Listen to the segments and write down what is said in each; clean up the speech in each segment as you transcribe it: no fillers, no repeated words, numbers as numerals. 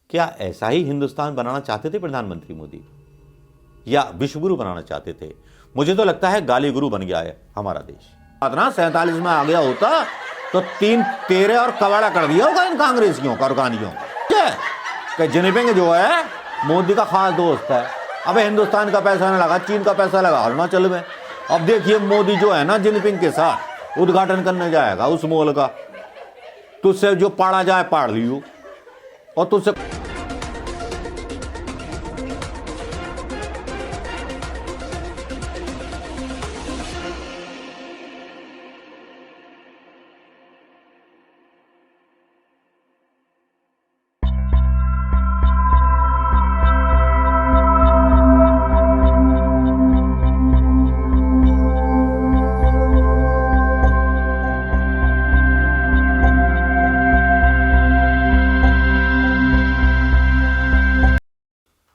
क्या ऐसा ही हिंदुस्तान बनाना चाहते थे प्रधानमंत्री मोदी, या विश्वगुरु बनाना चाहते थे? मुझे तो लगता है गाली गुरु बन गया है हमारा देश। 47 में आ गया होता तो 3 तेरे और कबाड़ा कर दिया होगा इन कांग्रेसियों का, रुकानियों का। जिनपिंग जो है मोदी का खास दोस्त है। अबे हिंदुस्तान का पैसा ना लगा, चीन का पैसा लगा अरुणाचल में। अब देखिए मोदी जो है ना जिनपिंग के साथ उद्घाटन करने जाएगा उस मॉल का। तुझसे जो पाड़ा जाए पाड़ लियो, और तुझसे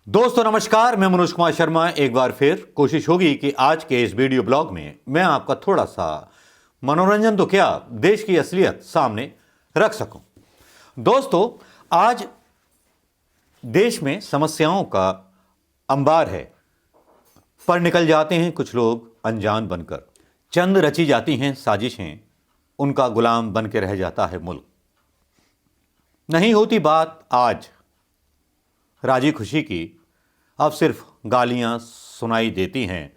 दोस्तों नमस्कार, मैं मनोज कुमार शर्मा। एक बार फिर कोशिश होगी कि आज के इस वीडियो ब्लॉग में मैं आपका थोड़ा सा मनोरंजन तो क्या, देश की असलियत सामने रख सकूं। दोस्तों आज देश में समस्याओं का अंबार है, पर निकल जाते हैं कुछ लोग अनजान बनकर। चंद रची जाती हैं साजिशें, उनका गुलाम बन के रह जाता है मुल्क। नहीं होती बात आज राजी खुशी की, अब सिर्फ गालियां सुनाई देती हैं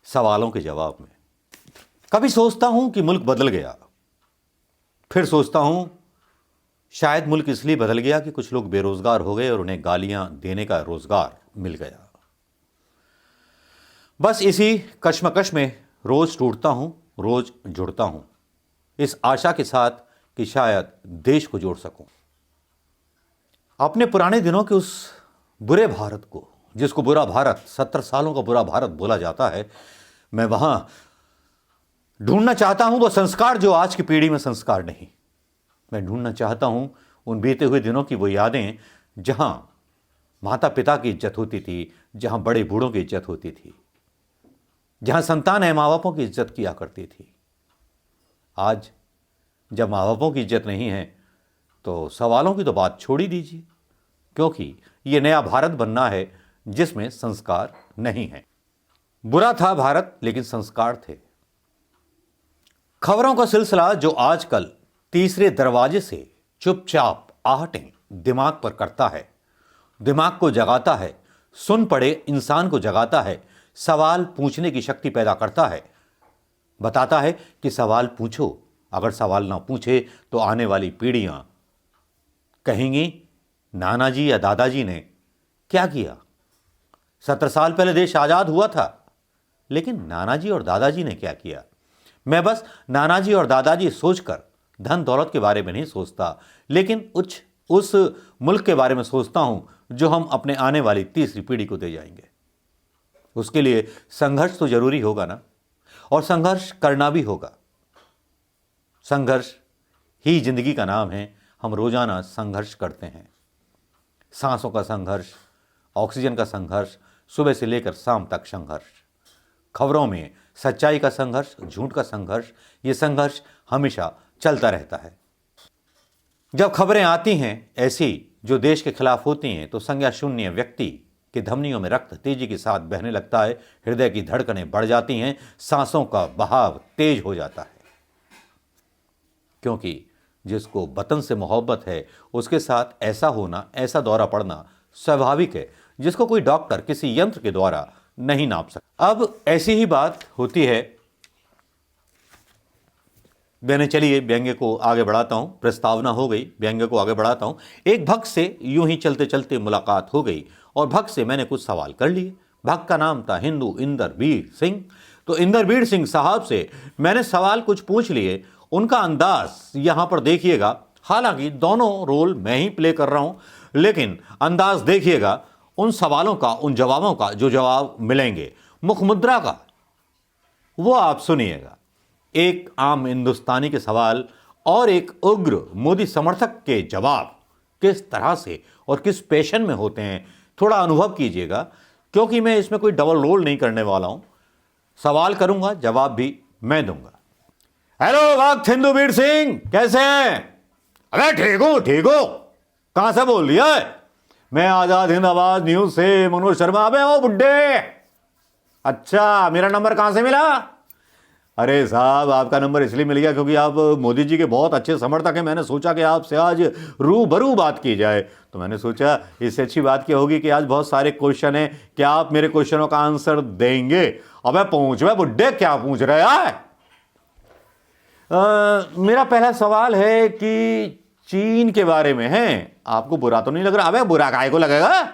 सवालों के जवाब में। कभी सोचता हूं कि मुल्क बदल गया, फिर सोचता हूं शायद मुल्क इसलिए बदल गया कि कुछ लोग बेरोजगार हो गए और उन्हें गालियां देने का रोजगार मिल गया। बस इसी कश्मकश में रोज टूटता हूं, रोज जुड़ता हूं, इस आशा के साथ कि शायद देश को जोड़ सकूं। अपने पुराने दिनों के उस बुरे भारत को, जिसको बुरा भारत, 70 सालों का बुरा भारत बोला जाता है, मैं वहां ढूंढना चाहता हूं वो संस्कार जो आज की पीढ़ी में संस्कार नहीं। मैं ढूंढना चाहता हूं उन बीते हुए दिनों की वो यादें जहां माता पिता की इज्जत होती थी, जहां बड़े बूढ़ों की इज्जत होती थी, जहां संतान माँ बापों की इज्जत किया करती थी। आज जब माँ बापों की इज्जत नहीं है तो सवालों की तो बात छोड़ ही दीजिए, क्योंकि यह नया भारत बनना है जिसमें संस्कार नहीं है। बुरा था भारत लेकिन संस्कार थे। खबरों का सिलसिला जो आजकल तीसरे दरवाजे से चुपचाप आहटें दिमाग पर करता है, दिमाग को जगाता है, सुन पड़े इंसान को जगाता है, सवाल पूछने की शक्ति पैदा करता है, बताता है कि सवाल पूछो। अगर सवाल ना पूछे तो आने वाली पीढ़ियां कहेंगी नाना जी या दादाजी ने क्या किया। 70 साल पहले देश आजाद हुआ था, लेकिन नाना जी और दादाजी ने क्या किया। मैं बस नाना जी और दादाजी सोचकर धन दौलत के बारे में नहीं सोचता, लेकिन उस मुल्क के बारे में सोचता हूं जो हम अपने आने वाली तीसरी पीढ़ी को दे जाएंगे। उसके लिए संघर्ष तो जरूरी होगा ना, और संघर्ष करना भी होगा। संघर्ष ही जिंदगी का नाम है। हम रोजाना संघर्ष करते हैं। सांसों का संघर्ष, ऑक्सीजन का संघर्ष, सुबह से लेकर शाम तक संघर्ष, खबरों में सच्चाई का संघर्ष, झूठ का संघर्ष। ये संघर्ष हमेशा चलता रहता है। जब खबरें आती हैं ऐसी जो देश के खिलाफ होती हैं तो संज्ञा शून्य व्यक्ति की धमनियों में रक्त तेजी के साथ बहने लगता है, हृदय की धड़कनें बढ़ जाती हैं, सांसों का बहाव तेज हो जाता है। क्योंकि जिसको वतन से मोहब्बत है उसके साथ ऐसा होना, ऐसा दौरा पड़ना स्वाभाविक है, जिसको कोई डॉक्टर किसी यंत्र के द्वारा नहीं नाप सकता। अब ऐसी ही बात होती है। मैंने चलिए व्यंग्य को आगे बढ़ाता हूं, प्रस्तावना हो गई, व्यंग्य को आगे बढ़ाता हूं। एक भक्त से यूं ही चलते चलते मुलाकात हो गई और भक्त से मैंने कुछ सवाल कर लिए। भक्त का नाम था हिंदू इंद्रवीर सिंह। तो इंद्रवीर सिंह साहब से मैंने सवाल कुछ पूछ लिए। उनका अंदाज यहां पर देखिएगा, हालांकि दोनों रोल मैं ही प्ले कर रहा हूं, लेकिन अंदाज देखिएगा उन सवालों का, उन जवाबों का जो जवाब मिलेंगे, मुखमुद्रा का, वो आप सुनिएगा। एक आम हिंदुस्तानी के सवाल और एक उग्र मोदी समर्थक के जवाब किस तरह से और किस पैशन में होते हैं, थोड़ा अनुभव कीजिएगा, क्योंकि मैं इसमें कोई डबल रोल नहीं करने वाला हूं। सवाल करूंगा, जवाब भी मैं दूंगा। हेलो भक्त हिंदूवीर सिंह, कैसे हैं? अरे ठीक हो, ठीक हो। कहां से बोल लिया है? मैं आजाद हिंद आवाज न्यूज से मनोज शर्मा। अबे ओ बुड्ढे, अच्छा मेरा नंबर कहां से मिला? अरे साहब, आपका नंबर इसलिए मिल गया क्योंकि आप मोदी जी के बहुत अच्छे समर्थक हैं। मैंने सोचा कि आपसे आज रूबरू बात की जाए, तो मैंने सोचा इससे अच्छी बात क्या होगी कि आज बहुत सारे क्वेश्चन हैं, क्या आप मेरे क्वेश्चनों का आंसर देंगे? अबे पूछ बे बुड्ढे, क्या पूछ रहे हैं? मेरा पहला सवाल है कि चीन के बारे में है। आपको बुरा तो नहीं लग रहा? अबे बुरा काहे को लगेगा?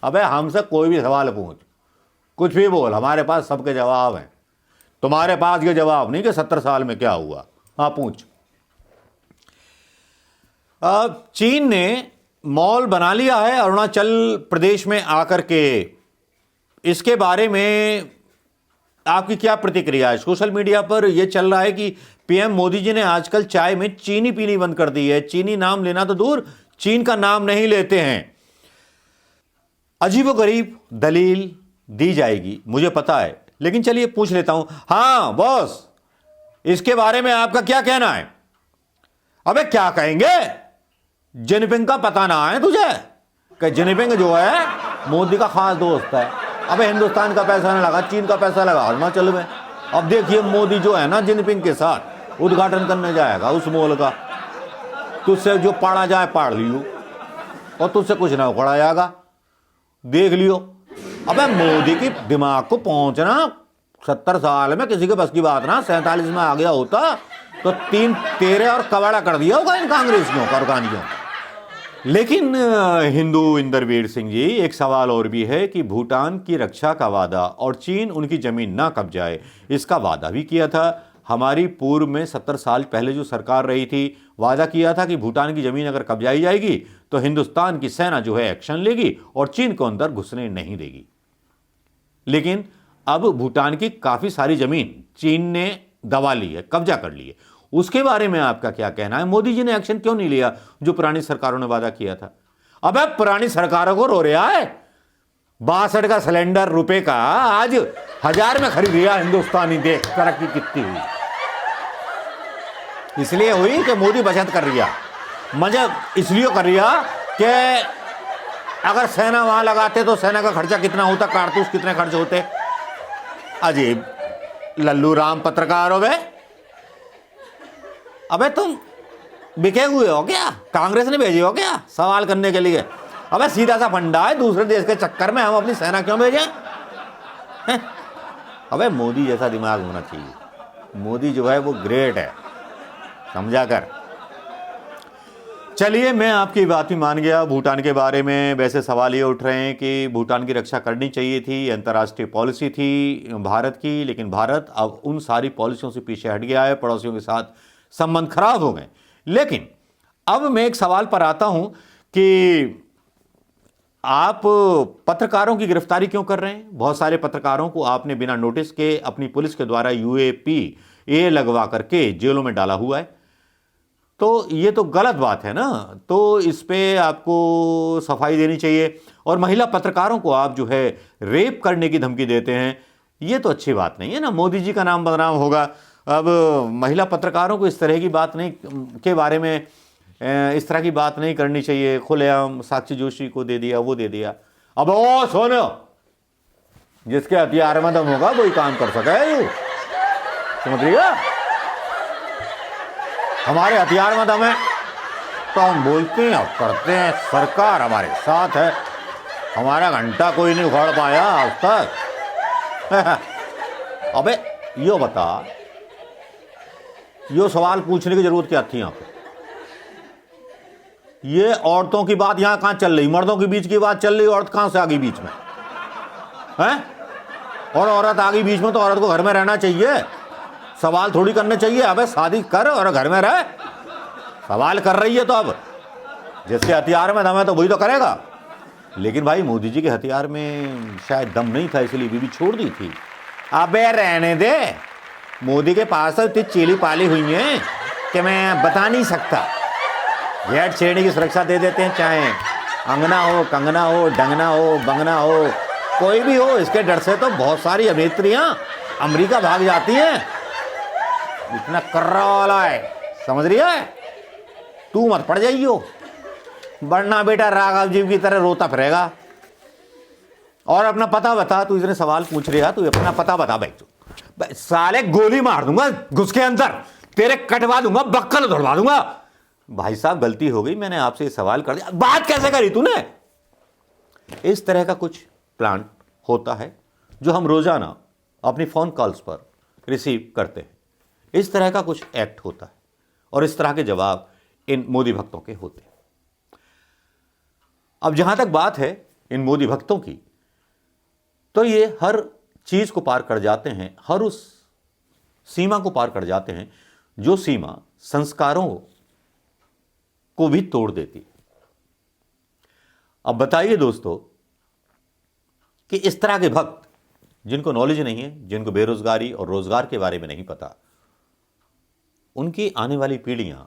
अबे हमसे कोई भी सवाल पूछ, कुछ भी बोल, हमारे पास सबके जवाब हैं। तुम्हारे पास ये जवाब नहीं कि 70 साल में क्या हुआ। हाँ पूछ। अब चीन ने मॉल बना लिया है अरुणाचल प्रदेश में आकर के, इसके बारे में आपकी क्या प्रतिक्रिया है? सोशल मीडिया पर यह चल रहा है कि पीएम मोदी जी ने आजकल चाय में चीनी पीनी बंद कर दी है। चीनी नाम लेना तो दूर, चीन का नाम नहीं लेते हैं। अजीबोगरीब दलील दी जाएगी, मुझे पता है, लेकिन चलिए पूछ लेता हूं। हां बॉस, इसके बारे में आपका क्या कहना है? अबे क्या कहेंगे? जिनपिंग का पता ना है तुझे कि जिनपिंग जो है मोदी का खास दोस्त है। अबे हिंदुस्तान का पैसा ना लगा, चीन का पैसा लगा अरुणाचल में। अब देखिए मोदी जो है ना जिनपिंग के साथ उद्घाटन करने जाएगा उस मॉल का। तुझसे जो पाड़ा जाए पाड़ लियो, और तुझसे कुछ ना उखड़ा जाएगा, देख लियो। अबे मोदी के दिमाग को पहुंचना 70 साल में किसी के बस की बात ना। 47 में आ गया होता तो 3 तेरे और कबाड़ा कर दिया होगा इन कांग्रेसियों कारखानियों। लेकिन हिंदू इंदरवीर सिंह जी, एक सवाल और भी है कि भूटान की रक्षा का वादा और चीन उनकी जमीन ना कब्जाए, इसका वादा भी किया था। हमारी पूर्व में 70 साल पहले जो सरकार रही थी, वादा किया था कि भूटान की जमीन अगर कब्जाई जाएगी तो हिंदुस्तान की सेना जो है एक्शन लेगी और चीन को अंदर घुसने नहीं देगी। लेकिन अब भूटान की काफी सारी जमीन चीन ने दबा ली है, कब्जा कर ली है। उसके बारे में आपका क्या कहना है? मोदी जी ने एक्शन क्यों नहीं लिया जो पुरानी सरकारों ने वादा किया था? अबे पुरानी सरकारों को रो रहा है। 62 का सिलेंडर रुपए का आज 1000 में खरीद लिया हिंदुस्तानी। देख तरक्की कितनी हुई, इसलिए हुई कि मोदी बचत कर रही है। मजा इसलिए कर रही है कि अगर सेना वहां लगाते तो सेना का खर्चा कितना होता, कारतूस कितने खर्च होते। अजीब लल्लू राम पत्रकार हो बे। अबे तुम बिके हुए हो क्या? कांग्रेस ने भेजे हो क्या सवाल करने के लिए? अबे सीधा सा फंडा है, दूसरे देश के चक्कर में हम अपनी सेना क्यों भेजें? अबे मोदी जैसा दिमाग होना चाहिए। मोदी जो है वो ग्रेट है, समझा कर। चलिए मैं आपकी बात भी मान गया। भूटान के बारे में वैसे सवाल ये उठ रहे हैं कि भूटान की रक्षा करनी चाहिए थी, अंतर्राष्ट्रीय पॉलिसी थी भारत की, लेकिन भारत अब उन सारी पॉलिसियों से पीछे हट गया है, पड़ोसियों के साथ संबंध खराब हो गए। लेकिन अब मैं एक सवाल पर आता हूं कि आप पत्रकारों की गिरफ्तारी क्यों कर रहे हैं? बहुत सारे पत्रकारों को आपने बिना नोटिस के अपनी पुलिस के द्वारा UAPA लगवा करके जेलों में डाला हुआ है। तो ये तो गलत बात है ना, तो इस पे आपको सफाई देनी चाहिए। और महिला पत्रकारों को आप जो है रेप करने की धमकी देते हैं, ये तो अच्छी बात नहीं है ना। मोदी जी का नाम बदनाम होगा। अब महिला पत्रकारों को इस तरह की बात नहीं के बारे में इस तरह की बात नहीं करनी चाहिए। खुलेआम साक्षी जोशी को दे दिया, वो दे दिया। अब ओ सुनो, जिसके हथियार में दम होगा वही काम कर सके। समझ रहिएगा, हमारे हथियार में दम है तो हम बोलते हैं और करते हैं। सरकार हमारे साथ है, हमारा घंटा कोई नहीं उखाड़ पाया आज तक। अबे यो बता, यो सवाल पूछने की जरूरत क्या थी आपको? ये औरतों की बात यहां कहां चल रही? मर्दों के बीच की बात चल रही, औरत कहां से आ गई बीच में है? और औरत आ गई बीच में तो औरत को घर में रहना चाहिए, सवाल थोड़ी करने चाहिए। अबे शादी कर और घर में रह। सवाल कर रही है तो अब जिसके हथियार में दम है तो वही तो करेगा। लेकिन भाई मोदी जी के हथियार में शायद दम नहीं था, इसलिए बीवी छोड़ दी थी। अबे रहने दे, मोदी के पास इतनी चीली पाली हुई है कि मैं बता नहीं सकता। गेट छेड़ने की सुरक्षा दे देते हैं, चाहे अंगना हो, कंगना हो, डंगना हो, बंगना हो, कोई भी हो। इसके डर से तो बहुत सारी अभिनेत्रियां अमेरिका भाग जाती हैं। इतना कर्रा वाला है, समझ रही है? तू मत पड़ जाइयो। वरना बेटा राघव जी की तरह रोता फिरेगा। और अपना पता बता, तू इतने सवाल पूछ रहा, तू अपना पता बता भाई। तू साले गोली मार दूंगा घुस के अंदर, तेरे कटवा दूंगा, बक्कल धुड़वा दूंगा। भाई साहब गलती हो गई, मैंने आपसे ये सवाल कर दिया, बात कैसे करी तूने? इस तरह का कुछ प्लान होता है जो हम रोजाना अपनी फोन कॉल्स पर रिसीव करते हैं। इस तरह का कुछ एक्ट होता है और इस तरह के जवाब इन मोदी भक्तों के होते हैं। अब जहां तक बात है इन मोदी भक्तों की, तो ये हर चीज को पार कर जाते हैं, हर उस सीमा को पार कर जाते हैं जो सीमा संस्कारों को भी तोड़ देती है। अब बताइए दोस्तों कि इस तरह के भक्त जिनको नॉलेज नहीं है, जिनको बेरोजगारी और रोजगार के बारे में नहीं पता, उनकी आने वाली पीढ़ियां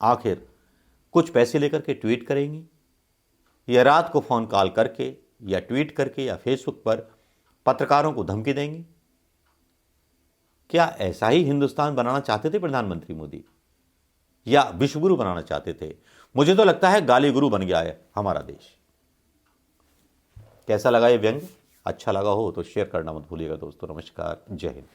आखिर कुछ पैसे लेकर के ट्वीट करेंगी या रात को फोन कॉल करके या ट्वीट करके या फेसबुक पर पत्रकारों को धमकी देंगी? क्या ऐसा ही हिंदुस्तान बनाना चाहते थे प्रधानमंत्री मोदी, या विश्वगुरु बनाना चाहते थे? मुझे तो लगता है गाली गुरु बन गया है हमारा देश। कैसा लगा ये व्यंग्य? अच्छा लगा हो तो शेयर करना मत भूलिएगा दोस्तों। नमस्कार, जय हिंद।